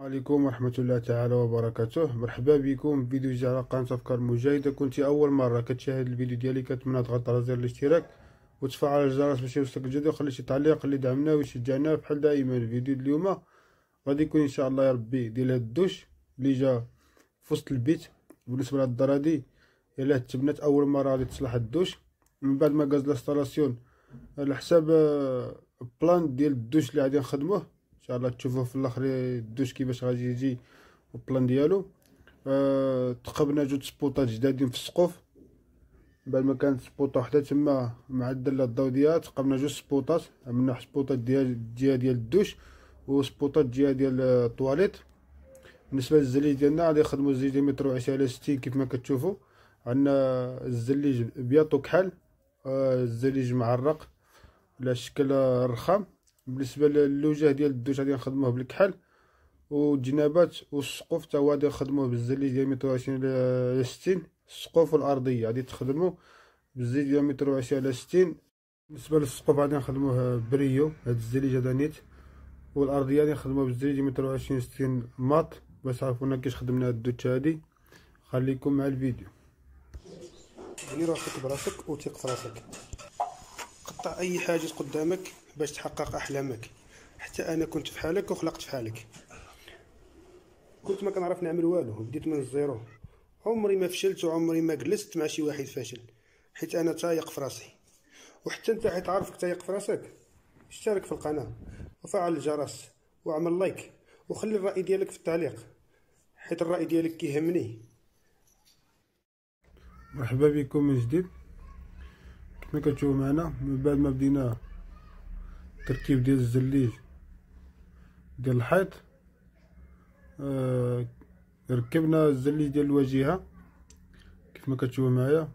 عليكم ورحمة الله تعالى وبركاته. مرحبا بكم فيديو جديد على قناة أفكار مجاهدة. كنتي أول مرة كتشاهد الفيديو ديالي كتمنى تضغط على زر الاشتراك وتفعل الجرس باش يوصلك الجديد، وخلي شي تعليق اللي دعمنا ويشجعنا. بحال دائما الفيديو اليوم غادي يكون إن شاء الله يا ربي ديال هاد الدوش اللي جا في وسط البيت. بالنسبة لهاد الدار هادي إلا تبنات أول مرة غادي تصلح هاد الدوش من بعد ما كاز لاستالاسيون على حساب بلان ديال الدوش اللي غادي نخدموه. ان شاء الله تشوفوه في الاخر الدوش كيفاش غادي يجي والبلان ديالو. تقبنا جوج سبوطات جدادين في السقوف، بعد ما كانت سبوطه وحده تما معدله الضو ديالها. تقبنا جوج سبوطات، عملنا سبوطات ديال الجهه ديال الدوش وسبوطات الجهه ديال الطواليت. بالنسبه للزليج ديالنا غادي نخدمو الزليج متر وعشرين على 60 كيف ما كتشوفوا. عندنا الزليج بياط وكحل، الزليج معرق على شكل الرخام. بالنسبه للوجه ديال الدوش غادي نخدموه بالكحل، والجنابات والسقوف تا هو غادي نخدموه بالزليج ديال متر وعشرين على 60. السقوف والارضيه غادي تخدمو بالزليج ديال متر وعشرين على 60. بالنسبه للسقوف غادي نخدموه بريو، هاد الزليج هذا نيت، والارضيه غادي نخدموها بالزليج ديال متر وعشرين 60 ماط. باش تعرفونا كيفاش خدمنا هاد الدوش هادي. خليكم مع الفيديو. دير راسك براسك وثق في راسك، قطع اي حاجه قدامك باش تحقق احلامك. حتى انا كنت في حالك وخلقت في حالك، كنت ما كنعرف نعمل والو، بديت من الزيرو. عمري ما فشلت وعمري ما جلست مع شي واحد فاشل، حيت انا تايق في راسي. وحتى انت حيت عارفك تايق في راسك، اشترك في القناه وفعل الجرس واعمل لايك وخلي الراي ديالك في التعليق، حيت الراي ديالك كيهمني. مرحبا بكم من جديد. كما كتشوفوا معنا من بعد ما بدينا التركيب ديال الزليج ديال الحيط، ركبنا الزليج ديال الواجهه كيف ما كتشوفوا معايا.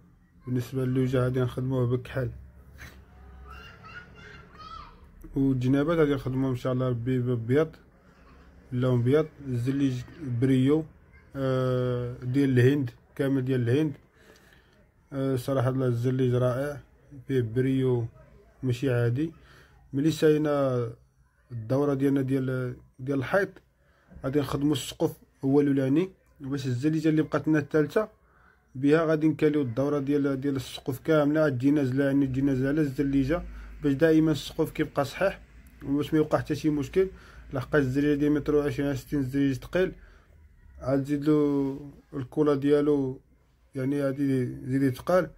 بالنسبه للوجه غادي نخدموه بكحل، والجنابات غادي نخدموهم ان شاء الله ربي ببيض، اللون بيض. الزليج بريو ديال الهند، كامل ديال الهند. صراحه الزليج رائع، فيه بريو ماشي عادي. ملي ساينا الدوره ديالنا ديال الحيط غادي نخدمو السقف هو الاولاني، باش الزليجه اللي بقات لنا الثالثه بها غادي نكاليو الدوره ديال السقف كامله. تجي نازله يعني تجي نازله على الزليجه، باش دائما السقف كيبقى صحيح وباش ما يوقع حتى شي مشكل. لحقاش الزليجه ديال متر وعشرين على 60 الزليج ثقيل، عاد تزيدلو الكولا ديالو يعني غادي زيد ثقال.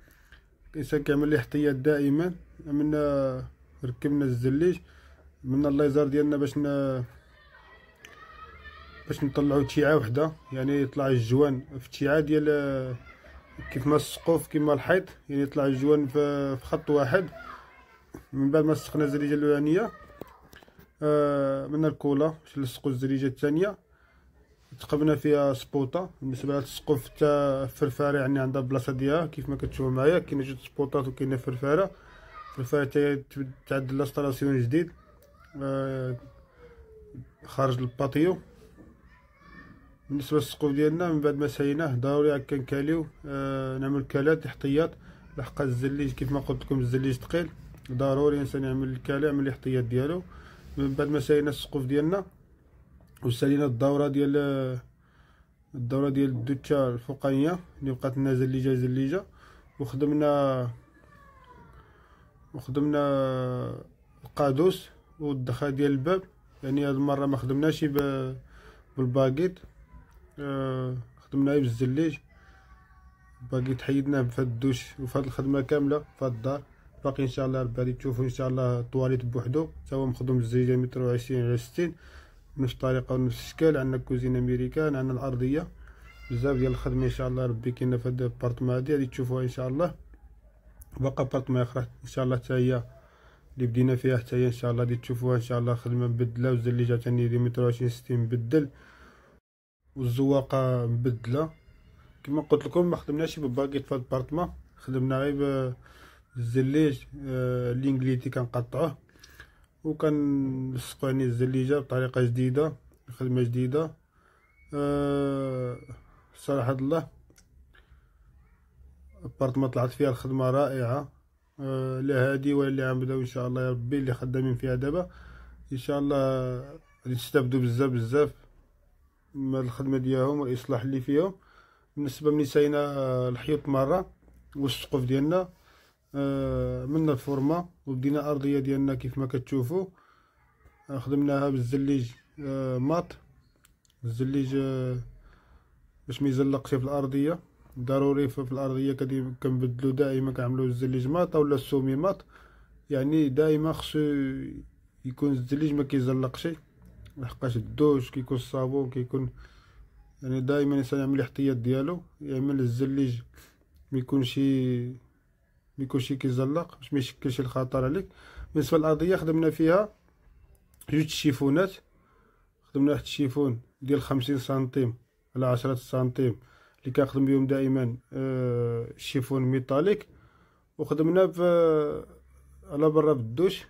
الانسان كيعمل ليه احتياط دائما. عملنا ركبنا الزليج من الليزر ديالنا باش نطلعو تيعه وحده، يعني يطلع الجوان في التيعه ديال كيف ما السقوف كيما الحيط، يعني يطلع الجوان في خط واحد. من بعد ما سقنا الزليجه الاولانيه من الكولا باش نلصقو الزليجه الثانيه، تقبنا فيها سبوطه. بالنسبه لهاد السقوف حتى الفرفاره يعني عندها بلاصه ديالها كيف ما كتشوفوا معايا. كاينه جوج سبوطات وكاينه فرفاره حتى تعدل لاستالاسيون جديد خارج الباتيو. بالنسبه للسقوف ديالنا من بعد ما سايناه ضروري هكا نكاليو، نعمل كالات احتياط. لحق الزليج كيف ما قلت لكم الزليج ثقيل، ضروري الانسان يعمل الكالا، يعمل الاحتياط ديالو. من بعد ما ساينا السقوف ديالنا وسالينا الدوره ديال الدوتشه الفوقانيه اللي بقات لنا زليجه، وخدمنا القادوس والدخله ديال الباب. يعني هاد المره ما خدمناش بالباكيت، خدمناه بالزليج. باكيت حيدناه في هاد الدوش وفي هاد الخدمه كامله في هاد الدار. باقي ان شاء الله ربي غادي تشوفوا ان شاء الله الطواليت بوحدو تا هو مخدوم بالزليجه متر وعشرين على 60 بنفس الطريقه ونفس الشكل. عندنا كوزين امريكان، عندنا الارضيه، بزاف ديال الخدمه ان شاء الله ربي كاينه في هاد البارطمون هادي غادي تشوفوها ان شاء الله. باقا بارطمون اخرى ان شاء الله حتى هي اللي بدينا فيها، حتى هي ان شاء الله غادي تشوفوها ان شاء الله. خدمه مبدله والزليجه ثاني ديال متر وعشرين 60 مبدل، والزواقه مبدله. كما قلت لكم ما خدمناش بباكيت في هاد البارطمون، خدمنا غير بالزليج الانجليتي كنقطعوه وكنلصقو يعني الزليجه بطريقه جديده، خدمه جديده. صراحه الله البارطمون طلعت فيها الخدمه رائعه. لا هادي ولا اللي عم بداو ان شاء الله يا ربي اللي خدامين فيها دابا ان شاء الله غادي تستافدوا بزاف. الخدمه ديالهم والاصلاح اللي فيهم. بالنسبه ملي ساينا الحيوط مره والسقف ديالنا عملنا الفورمه وبدينا ارضيه ديالنا كيف ما كتشوفوا. خدمناها بالزليج ماط. الزليج باش ما يزلقش في الارضيه، ضروري في الارضيه كنبدلو دائما، كنعملو الزليج ماط اولا السومي ماط. يعني دائما خصو يكون الزليج ما كيزلقش، لحقاش الدوش كيكون الصابون كيكون، يعني دائما الانسان يعمل الاحتياط ديالو، يعمل الزليج ما يكونش كيزلق باش ما يشكلش الخطر عليك. بالنسبه للارضيه خدمنا فيها جوج شيفونات. خدمنا واحد الشيفون ديال 50 سنتيم على 10 سنتيم اللي كنخدم بهم دائما شيفون ميتاليك. وخدمنا على برا بالدوش،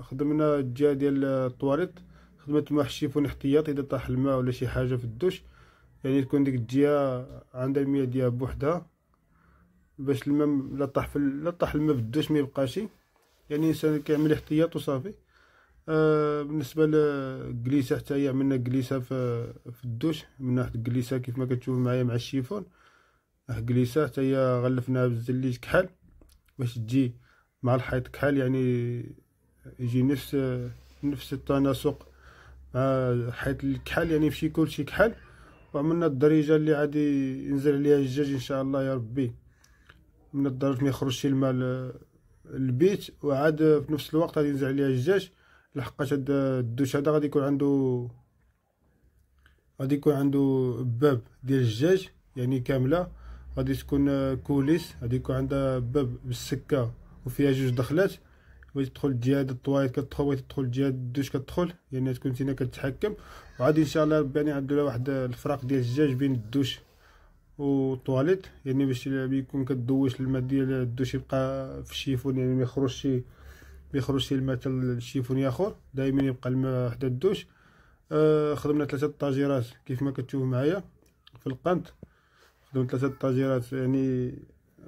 خدمنا الجهه ديال الطواليت، خدمت واحد الشيفون احتياطي اذا طاح الماء ولا شي حاجه في الدوش، يعني تكون ديك الجهه عندها المياه ديالها بوحدها باش الماء لا طاح الماء في الدوش ما يبقاش، يعني الانسان كيعمل احتياط وصافي. بالنسبه للجليسه حتى هي عملنا جليسه في الدوش، عملنا واحد الجليسه كيف ما كتشوف معايا مع الشيفون. واحد الجليسه حتى هي غلفناها بالزليج كحل باش تجي مع الحيط كحل، يعني يجي نفس التناسق مع حيط الكحل، يعني يمشي كلشي كحل. وعملنا الدريجه اللي غادي ينزل عليها الدجاج ان شاء الله يا ربي، من الدرج ما يخرجش الماء البيت، وعاد في نفس الوقت غادي ينزل عليها الدجاج، لحقاش هاد الدوش هذا غادي يكون عنده باب ديال الدجاج يعني كامله، غادي تكون كوليس، غادي يكون عندها باب بالسكه وفيها جوج دخلات، بغيتي تدخل الجهه ديال الطوايت كتدخل، بغيتي تدخل الجهه ديال الدوش كتدخل، يعني تكون نتينا كتحكم. وعادي ان شاء الله ربي يعني نعدلو لها واحد الفراق ديال الدجاج بين الدوش والطواليت، يعني باش يكون كدوش الماء ديال الدوش يبقى في الشيفون، يعني ما يخرجش الماء حتى الشيفون ياخر، دائما يبقى الماء حدا الدوش. خدمنا 3 طاجيرات كيف ما كتشوف معايا في القنت. خدمت 3 طاجيرات يعني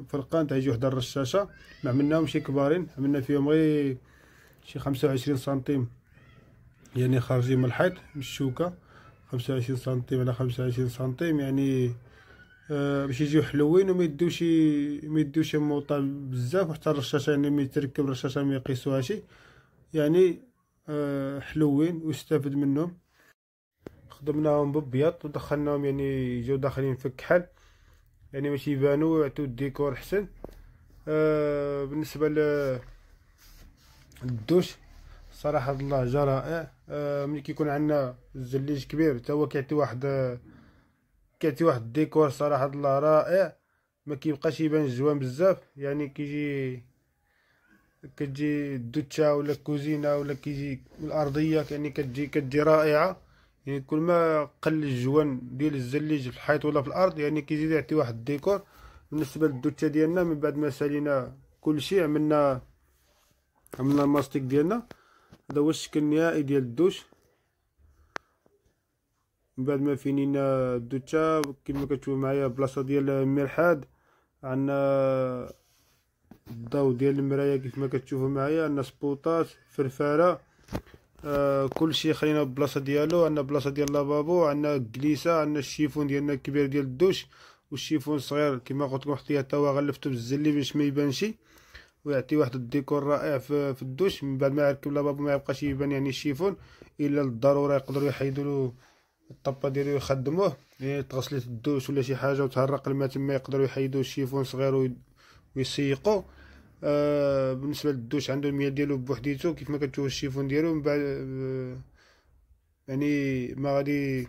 في القنت، هيجي وحده الرشاشه، ما عملناهمش كبارين، عملنا فيهم غير شي 25 سنتيم يعني خارجين من الحيط من الشوكه، 25 سنتيم على 25 سنتيم، يعني باش يجيو حلوين وما يديوش موطى بزاف. وحتى الرشاشه يعني ملي تركب الرشاشه ما يقيسوهاش، يعني حلوين ويستافد منهم. خدمناهم ببيض ودخلناهم يعني يجيو داخلين في الكحل، يعني باش يبانو ويعطيو الديكور حسن. بالنسبه للدوش صراحه الله جا رائع. ملي كيكون عندنا الزليج كبير حتى هو كيعطي واحد الديكور صراحه الله رائع، ما كيبقاش يبان الجوان بزاف، يعني كتجي الدوتشا ولا الكوزينه ولا كيجي الارضيه يعني كتجي رائعه، يعني كل ما قل الجوان ديال الزليج في الحيط ولا في الارض يعني كيزيد يعطي واحد الديكور. بالنسبه للدوتشا ديالنا من بعد ما سالينا كلشي عملنا الماستيك ديالنا، هذا هو الشكل النهائي ديال الدوش من بعد ما فينينا الدوتشا. كما كتشوفوا معايا بلاصه ديال المرحاض، عندنا الضوء ديال المرايه كيف ما كتشوفوا معايا، عندنا سبوطات فرفاره، كلشي خلينا بلاصه ديالو. عندنا بلاصه ديال لافابو، عندنا الكليسه، عندنا الشيفون ديالنا الكبير ديال الدوش، والشيفون الصغير كما قلت لكم حتى هو غلفتو بالزلي باش ما يبانش ويعطي واحد الديكور رائع في الدوش. من بعد ما يركب لافابو ما يبقاش يبان يعني الشيفون، الا للضروره يقدروا يحيدوا الطبه ديالو يخدموه، يعني تغسلت الدوش ولا شي حاجه وتهرق الماء تما يقدروا يحيدوا الشيفون صغير ويسيقوا. بالنسبه للدوش عنده المياه ديالو بوحديتو كيف ما كتشوفوا الشيفون ديالو، من بعد يعني ما غادي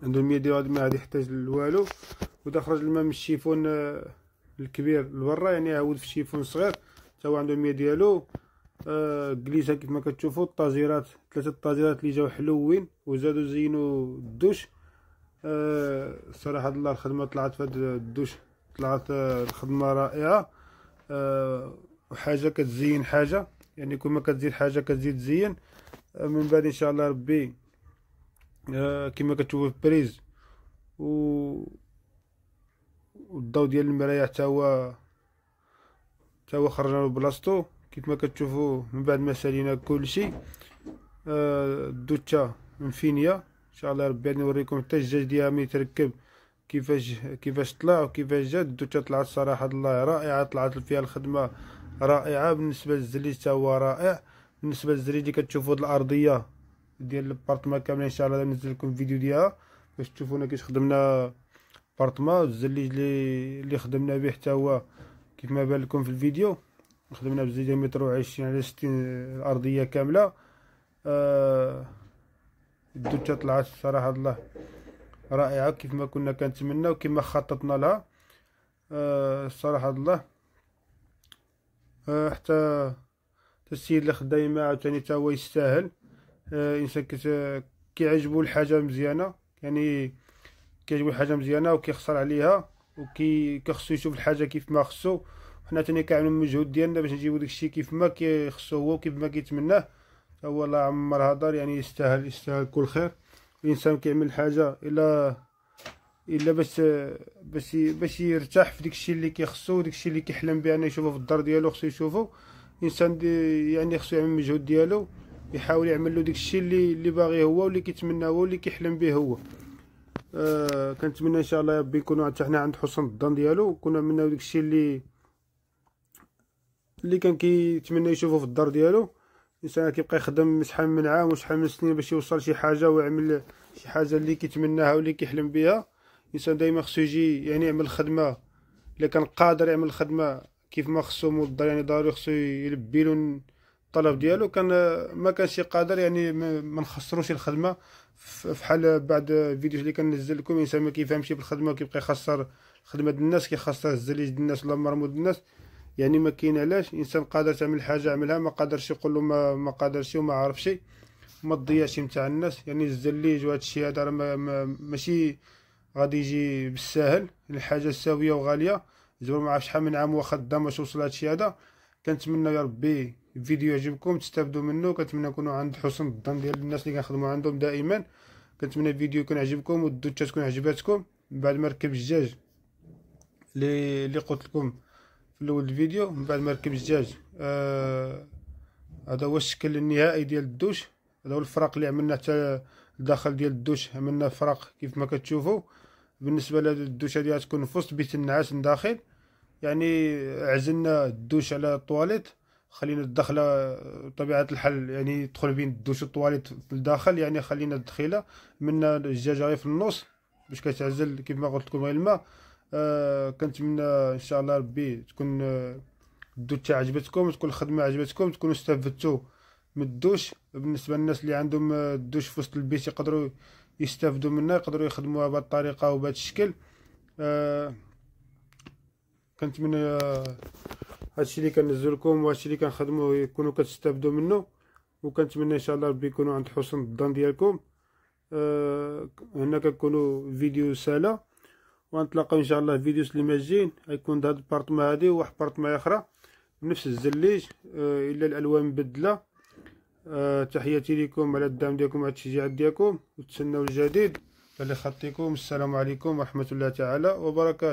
عنده المياه ديالو ما غادي يحتاج لوالو. ودا خرج الماء من الشيفون الكبير لبرا يعني يعاود في الشيفون الصغير حتى هو عنده المياه ديالو. كليسه كيف ما كتشوفوا، الطاجيرات 3 طاجيرات اللي جاو حلوين وزادوا زينوا الدوش. صراحه الله الخدمه طلعت في هذا الدوش، طلعت الخدمه رائعه. وحاجه كتزين حاجه، يعني كل ما كتزيد حاجه كتزيد تزين. من بعد ان شاء الله ربي كما كتشوفوا البريز والضوء ديال المرايه حتى هو خرجنا له بلاصتو كيف ما كتشوفوا. من بعد ما سالينا كلشي الدوتشا مفينيه ان شاء الله ربي نوريكم حتى الجاج ديالها ملي تركب كيفاش طلع وكيفاش جات. الدوشه طلعت صراحه الله رائعه، طلعت فيها الخدمه رائعه. بالنسبه للزليج حتى هو رائع. بالنسبه للزليج اللي كتشوفوا الارضيه ديال البارطمان كامله ان شاء الله ننزل لكم فيديو ديالها باش تشوفونا كيفاش خدمنا بارطمان. الزليج اللي خدمنا به حتى هو كيف ما بان لكم في الفيديو، خدمنا بزيد 120 متر على 60 الارضيه كامله. الدوشه طلعت صراحه الله رائعه كيف ما كنا كنتمنى وكما خططنا لها. صراحه الله حتى السيد اللي خدام معاه عاوتاني حتى هو يستاهل. انسان كيعجبو الحاجه مزيانه، يعني كيعجبو الحاجه مزيانه وكيخسر عليها كيخصو يشوف الحاجه كيف ما خصو. حنا تاني كنعملو المجهود ديالنا باش نجيبو داكشي كيف ما كيخصو هو وكيف ما كيتمناه. هو الله عمر هدر، يعني يستاهل كل خير. الانسان كيعمل حاجه الا باش يرتاح في داكشي اللي كيخصو وداكشي اللي كيحلم به انه يشوفه في الدار ديالو. خصو يشوفو الانسان يعني خصو يعمل المجهود ديالو، يحاول يعمل له داكشي اللي باغي هو واللي كيتمنى هو واللي كيحلم به هو. كنتمنى ان شاء الله ربي نكونوا حتى حنا عند حسن الظن ديالو، وكنا مناو داكشي اللي كان كيتمنى يشوفه في الدار ديالو. الانسان كيبقى يخدم شحال من عام وشحال من سنين باش يوصل شي حاجه ويعمل شي حاجه اللي كيتمناها واللي كيحلم بها. الانسان دائما خصو يجي يعني يعمل الخدمه الا كان قادر يعمل الخدمه كيف ما خصو موظف، يعني ضروري خصو يلبي له الطلب ديالو. كان ما كانش قادر يعني ما نخسروش الخدمه. فحال بعد الفيديو اللي كنزل لكم الانسان ما كيفهمش بالخدمه وكيبقى يخسر خدمه الناس، كيخسر الزليج ديال الناس ولا مرمود الناس. يعني ما كاين علاش. الانسان قادر تعمل حاجه عملها، ما قادرش يقول له ما قادرش وما عارفش. ما تضيعش نتاع الناس. يعني الزليج وهذا الشيء هذا ماشي غادي يجي بالساهل، الحاجه ساويه وغاليه. زعما ما عرف شحال من عام وخدام باش وصل هذا الشيء هذا. كنتمنى يا ربي الفيديو يعجبكم تستافدوا منه. كنتمنى نكونوا عند حسن الظن ديال الناس اللي كنخدموا عندهم دائما. كنتمنى الفيديو يكون عجبكم والدوشه تكون عجباتكم. من بعد ما ركب الدجاج اللي قلت لكم في الاول الفيديو، من بعد ما ركب الدجاج هذا هو الشكل النهائي ديال الدوش. هذا هو الفراق اللي عملنا حتى الداخل ديال الدوش، عملنا فراق كيف ما كتشوفوا. بالنسبه للدوشه ديالها تكون في وسط بيت النعاس من داخل، يعني عزلنا الدوش على الطواليت، خلينا الدخله بطبيعه الحال يعني يدخل بين الدوش والطواليت في الداخل. يعني خلينا الدخيله منا الدجاجه غير في النص باش كتعزل كيف ما قلت لكم غير الماء. كنتمنى ان شاء الله ربي تكون الدوشه عجبتكم، تكون الخدمه عجبتكم، تكونوا استفدتوا من الدوش. بالنسبه للناس اللي عندهم الدوش في وسط البيت يقدروا يستافدوا منه، يقدروا يخدموها بهذه الطريقه وبهذا الشكل. كنتمنى هادشي اللي كنزل لكم وهادشي اللي كنخدموه يكونوا كتستافدوا منه. وكنتمنى ان شاء الله ربي يكونوا عند حسن الظن ديالكم. هنا كنكونوا فيديو سهله، ونتلاقاو ان شاء الله في فيديوز اللي جايين. غيكون هاد البارطما هادي وواحد البارطما اخرى بنفس الزليج الا الالوان مبدله. تحياتي لكم على الدعم ديالكم وعلى التشجيع ديالكم، وتسناو الجديد. اللي خطيكم. السلام عليكم ورحمه الله تعالى وبركاته.